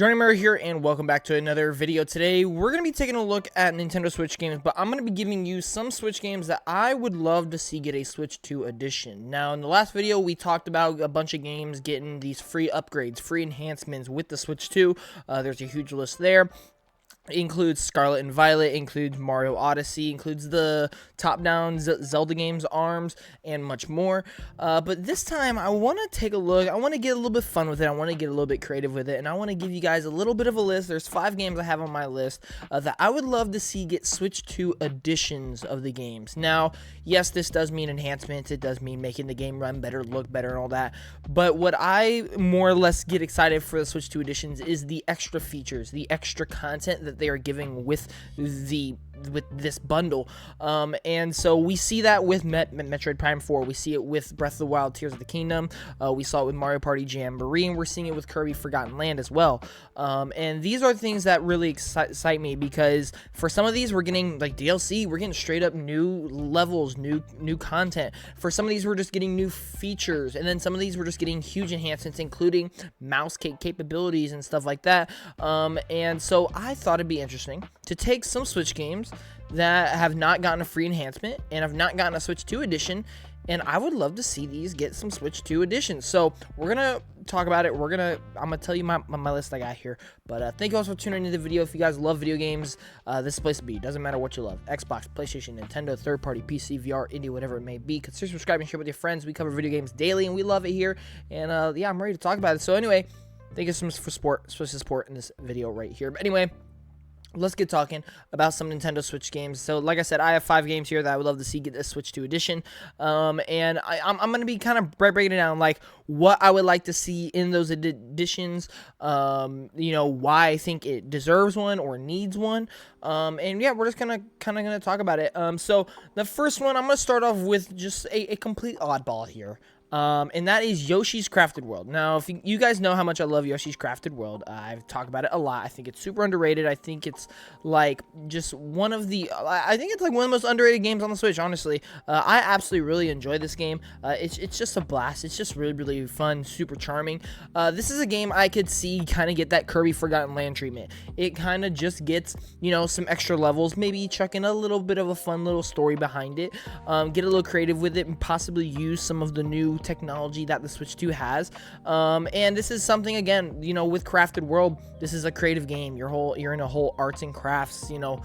Johnny Murray here, and welcome back to another video. Today, we're going to be taking a look at Nintendo Switch games, but I'm going to be giving you some Switch games that I would love to see get a Switch 2 edition. Now, in the last video, we talked about a bunch of games getting these free upgrades, free enhancements with the Switch 2. There's a huge list there. It includes Scarlet and Violet, includes Mario Odyssey, includes the top-down Zelda games, ARMS, and much more. But this time, I want to take a look. I want to get a little bit fun with it. I want to get a little bit creative with it, and I want to give you guys a little bit of a list. There's 5 games I have on my list that I would love to see get Switch 2 editions of the games. Now, yes, this does mean enhancements. It does mean making the game run better, look better, and all that. But what I more or less get excited for the Switch 2 editions is the extra features, the extra content that they are giving with this bundle, and so we see that with Metroid Prime 4. We see it with Breath of the Wild, Tears of the Kingdom. We saw it with Mario Party Jamboree, and we're seeing it with Kirby Forgotten Land as well. And these are things that really excite me, because for some of these we're getting like DLC, we're getting straight up new levels, new content. For some of these we're just getting new features, and then some of these we're just getting huge enhancements, including mouse capabilities and stuff like that. And so I thought it'd be interesting to take some Switch games that have not gotten a free enhancement and have not gotten a Switch 2 edition, and I would love to see these get some Switch 2 editions. So we're gonna talk about it. I'm gonna tell you my list I got here. But thank you all for tuning into the video. If you guys love video games, this is the place to be. Doesn't matter what you love: Xbox, PlayStation, Nintendo, third-party, PC, VR, indie, whatever it may be. Consider subscribing, share with your friends. We cover video games daily, and we love it here. And yeah, I'm ready to talk about it. So anyway, thank you so much for support in this video right here. But anyway, let's get talking about some Nintendo Switch games. So, like I said, I have 5 games here that I would love to see get a Switch 2 edition. And I'm going to be kind of breaking it down, like what I would like to see in those editions. You know, why I think it deserves one or needs one. And yeah, we're just kind of talk about it. So the first one, I'm going to start off with just a complete oddball here. And that is Yoshi's Crafted World. Now, if you guys know how much I love Yoshi's Crafted World, I've talked about it a lot. I think it's super underrated. I think it's like just one of the, I think it's like one of the most underrated games on the Switch, honestly. I absolutely really enjoy this game. It's just a blast. It's just really, really fun, super charming. This is a game I could see kind of get that Kirby Forgotten Land treatment. It kind of just gets, you know, some extra levels, maybe chuck in a little bit of a fun little story behind it, get a little creative with it, and possibly use some of the new technology that the Switch 2 has. And this is something, again, you know, with Crafted World, this is a creative game. You're in a whole arts and crafts, you know,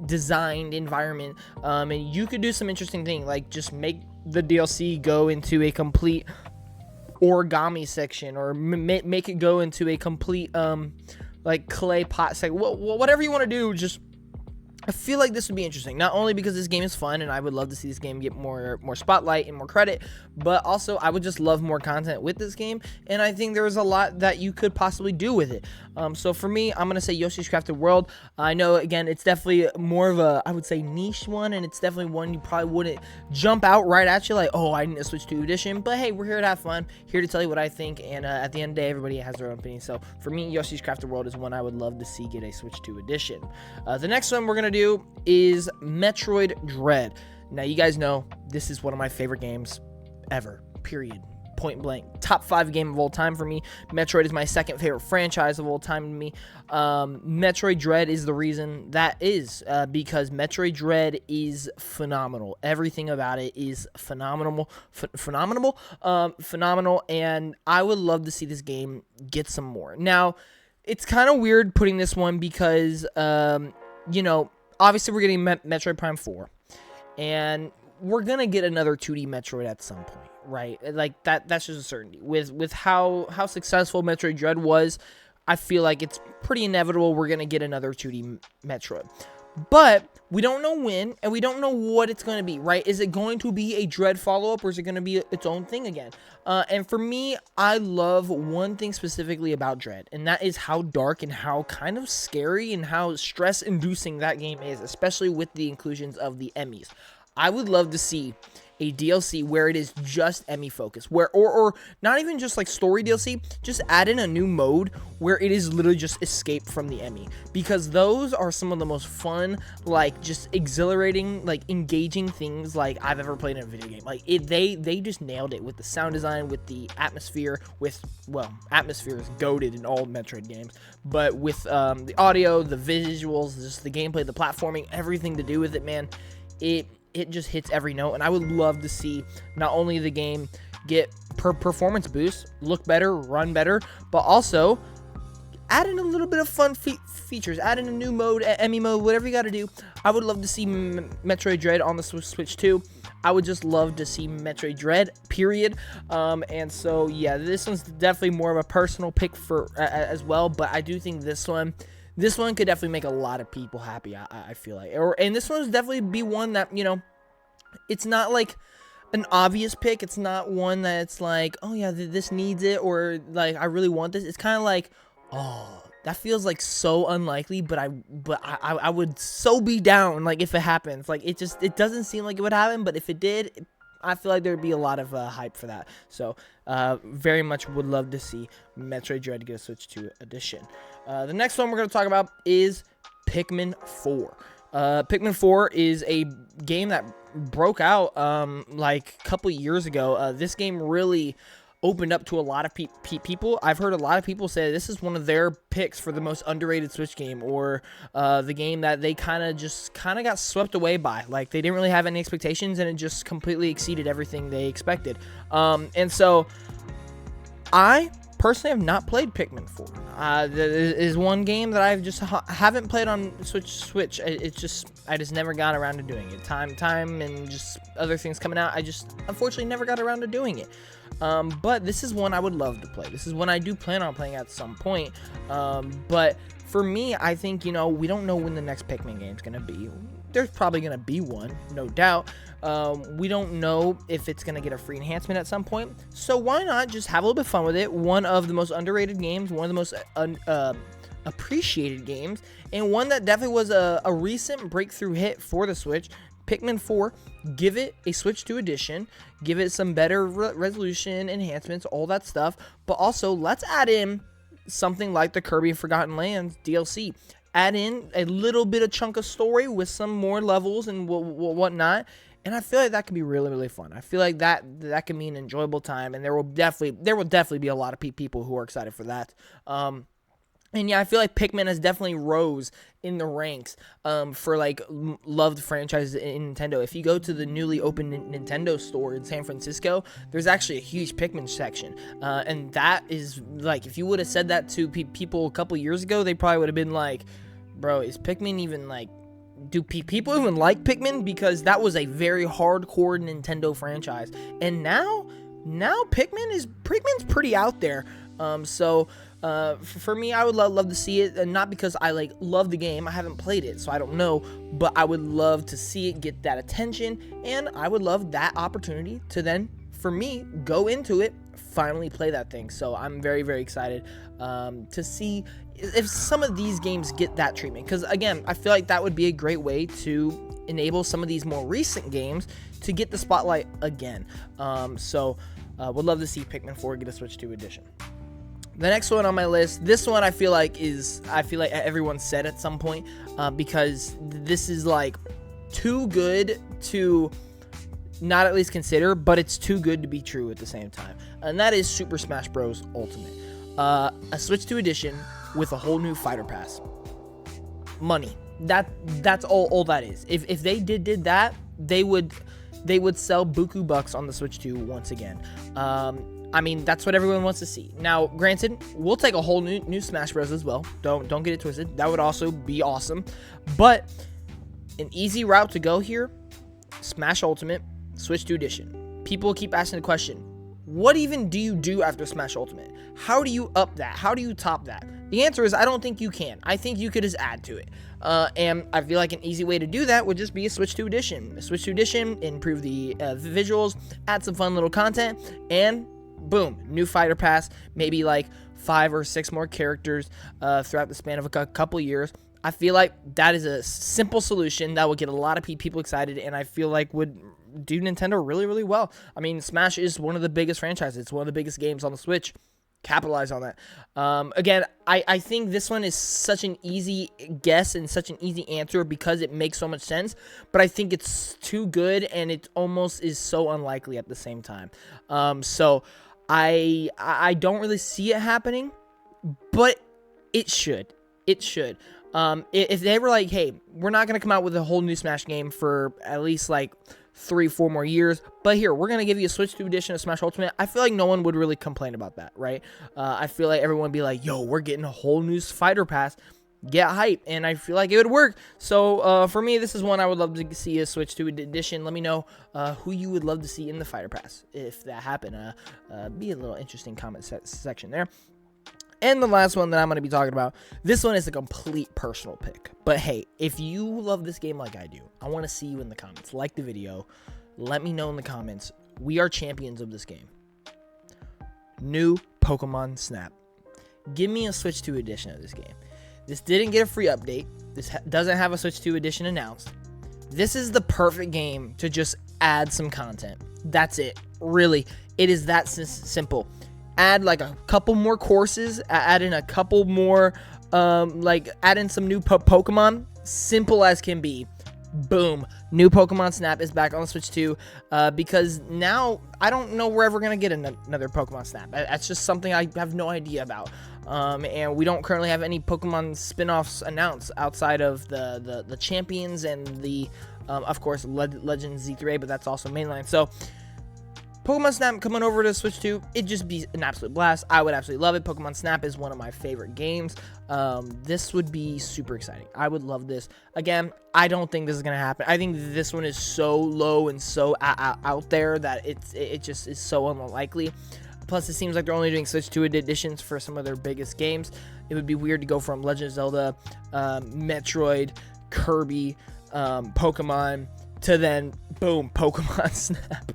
designed environment, and you could do some interesting things, like just make the DLC go into a complete origami section, or make it go into a complete like clay pot section. Whatever you want to do, just I feel like this would be interesting, not only because this game is fun and I would love to see this game get more spotlight and more credit, but also I would just love more content with this game, and I think there's a lot that you could possibly do with it. So for me, I'm going to say Yoshi's Crafted World. I know, again, it's definitely more of a, I would say, niche one, and it's definitely one you probably wouldn't jump out right at you like, oh, I need a Switch 2 edition, but hey, we're here to have fun, here to tell you what I think, and at the end of the day, everybody has their own opinion. So for me, Yoshi's Crafted World is one I would love to see get a Switch 2 edition. The next one we're going to do is Metroid Dread. Now, you guys know this is one of my favorite games ever, period, point blank. Top 5 game of all time for me. Metroid is my second favorite franchise of all time to me. Metroid Dread is the reason that is, because Metroid Dread is phenomenal. Everything about it is phenomenal, phenomenal, and I would love to see this game get some more. Now, it's kind of weird putting this one because, you know, obviously we're getting Metroid Prime 4, and we're going to get another 2D Metroid at some point, right? Like, that's just a certainty. With how successful Metroid Dread was, I feel like it's pretty inevitable we're going to get another 2D Metroid. But we don't know when, and we don't know what it's going to be, right? Is it going to be a Dread follow-up, or is it going to be its own thing again? And for me, I love one thing specifically about Dread, and that is how dark and how kind of scary and how stress-inducing that game is, especially with the inclusions of the Emmys. I would love to see a DLC where it is just Emmy focused, where or not even just like story DLC, just add in a new mode where it is literally just escape from the Emmy, because those are some of the most fun, like just exhilarating, like engaging things like I've ever played in a video game. Like they just nailed it with the sound design, with the atmosphere, with, well, atmosphere is goated in all Metroid games, but with the audio, the visuals, just the gameplay, the platforming, everything to do with it, man, it just hits every note. And I would love to see not only the game get performance boost, look better, run better, but also add in a little bit of fun features, add in a new mode, Emmy mode, whatever you got to do. I would love to see Metroid Dread on the Switch 2. I would just love to see Metroid Dread, period. And so, yeah, this one's definitely more of a personal pick for as well, but I do think this one could definitely make a lot of people happy, I feel like. And this one would definitely be one that, you know, it's not like an obvious pick. It's not one that's like, oh yeah, this needs it, or like I really want this. It's kind of like, oh, that feels like so unlikely, but I would so be down, like, if it happens. Like, it doesn't seem like it would happen, but if it did, I feel like there'd be a lot of hype for that. So, very much would love to see Metroid Dread get a Switch 2 edition. The next one we're going to talk about is Pikmin 4. Pikmin 4 is a game that broke out, like, a couple years ago. This game really opened up to a lot of people. I've heard a lot of people say this is one of their picks for the most underrated Switch game, or the game that they kind of got swept away by. Like, they didn't really have any expectations, and it just completely exceeded everything they expected. And so I personally have not played Pikmin 4. There is one game that I've just haven't played on Switch. I just never got around to doing it. Time and just other things coming out. I just unfortunately never got around to doing it. But this is one I would love to play. This is one I do plan on playing at some point. But for me, I think, you know, we don't know when the next Pikmin game is going to be. There's probably going to be one, no doubt. We don't know if it's going to get a free enhancement at some point. So why not just have a little bit of fun with it? One of the most underrated games, one of the most appreciated games, and one that definitely was a recent breakthrough hit for the Switch. Pikmin 4, give it a Switch 2 edition, give it some better resolution, enhancements, all that stuff, but also let's add in something like the Kirby Forgotten Lands DLC. Add in a little bit of chunk of story with some more levels and whatnot, and I feel like that could be really, really fun. I feel like that can be an enjoyable time, and there will definitely be a lot of people who are excited for that. And yeah, I feel like Pikmin has definitely rose in the ranks for, like, loved franchises in Nintendo. If you go to the newly opened Nintendo store in San Francisco, there's actually a huge Pikmin section. And that is, like, if you would have said that to people a couple years ago, they probably would have been like, bro, is Pikmin even, like, do people even like Pikmin? Because that was a very hardcore Nintendo franchise. And now Pikmin's pretty out there. For me, I would love to see it, and not because I love the game. I haven't played it, so I don't know, but I would love to see it get that attention, and I would love that opportunity to then, for me, go into it, finally play that thing. So I'm very, very excited to see if some of these games get that treatment, because again, I feel like that would be a great way to enable some of these more recent games to get the spotlight again. Would love to see Pikmin 4 get a Switch 2 edition. The next one on my list, this one I feel like everyone said at some point, because this is like too good to not at least consider, but it's too good to be true at the same time. And that is Super Smash Bros. Ultimate. A Switch 2 edition with a whole new fighter pass. Money. That's all that is. If they did that, they would sell buku bucks on the Switch 2 once again. I mean, that's what everyone wants to see. Now, granted, we'll take a whole new Smash Bros. As well. Don't get it twisted. That would also be awesome. But an easy route to go here, Smash Ultimate, Switch 2 Edition. People keep asking the question, what even do you do after Smash Ultimate? How do you up that? How do you top that? The answer is I don't think you can. I think you could just add to it. And I feel like an easy way to do that would just be a Switch 2 Edition. A Switch 2 Edition, improve the visuals, add some fun little content, and boom, new fighter pass, maybe like 5 or 6 more characters throughout the span of a couple years. I feel like that is a simple solution that would get a lot of people excited, and I feel like would do Nintendo really, really well. I mean, Smash is one of the biggest franchises. It's one of the biggest games on the Switch. Capitalize on that. Again, I think this one is such an easy guess and such an easy answer because it makes so much sense, but I think it's too good and it almost is so unlikely at the same time. So I don't really see it happening, but it should. It should. If they were like, hey, we're not going to come out with a whole new Smash game for at least like 3-4 more years, but here, we're going to give you a Switch 2 edition of Smash Ultimate, I feel like no one would really complain about that, right? I feel like everyone would be like, yo, we're getting a whole new fighter pass, get hype, and I feel like it would work. So for me, this is one I would love to see a Switch 2 edition. Let me know who you would love to see in the fighter pass if that happened. Be a little interesting comment section there. And the last one that I'm going to be talking about, this one is a complete personal pick. But hey, if you love this game like I do, I want to see you in the comments. Like the video. Let me know in the comments. We are champions of this game. New Pokemon Snap. Give me a Switch 2 edition of this game. This didn't get a free update. This doesn't have a Switch 2 edition announced. This is the perfect game to just add some content. That's it. Really, it is that simple. Add like a couple more courses, add in a couple more, add in some new Pokemon. Simple as can be. Boom. New Pokemon Snap is back on the Switch 2, because now I don't know we're ever going to get another Pokemon Snap. That's just something I have no idea about. And we don't currently have any Pokemon spin-offs announced outside of the Champions and the, of course, Legends Z3A, but that's also mainline. So, Pokemon Snap coming over to Switch 2, it'd just be an absolute blast. I would absolutely love it. Pokemon Snap is one of my favorite games. This would be super exciting. I would love this. Again, I don't think this is going to happen. I think this one is so low and so out there that it just is so unlikely. Plus, it seems like they're only doing Switch 2 editions for some of their biggest games. It would be weird to go from Legend of Zelda, Metroid, Kirby, Pokemon, to then, boom, Pokemon Snap.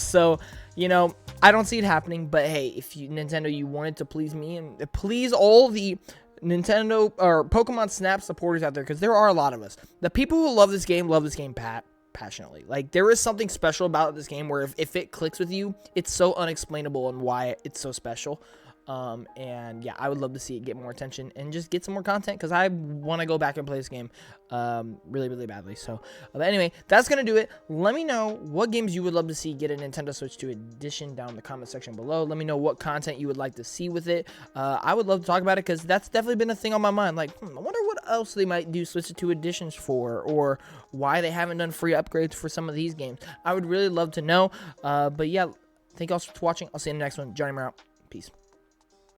So, you know, I don't see it happening, but hey, if Nintendo, you wanted to please me and please all the Nintendo or Pokemon Snap supporters out there, because there are a lot of us. The people who love this game passionately. Like, there is something special about this game where if it clicks with you, it's so unexplainable and why it's so special. And yeah, I would love to see it get more attention and just get some more content, because I want to go back and play this game really, really badly. So, but anyway, that's going to do it. Let me know what games you would love to see get a Nintendo Switch 2 edition down in the comment section below. Let me know what content you would like to see with it. I would love to talk about it, because that's definitely been a thing on my mind. Like, I wonder what else they might do Switch 2 editions for, or why they haven't done free upgrades for some of these games. I would really love to know. But yeah, thank you all for watching. I'll see you in the next one. Johnny Moore out. Peace.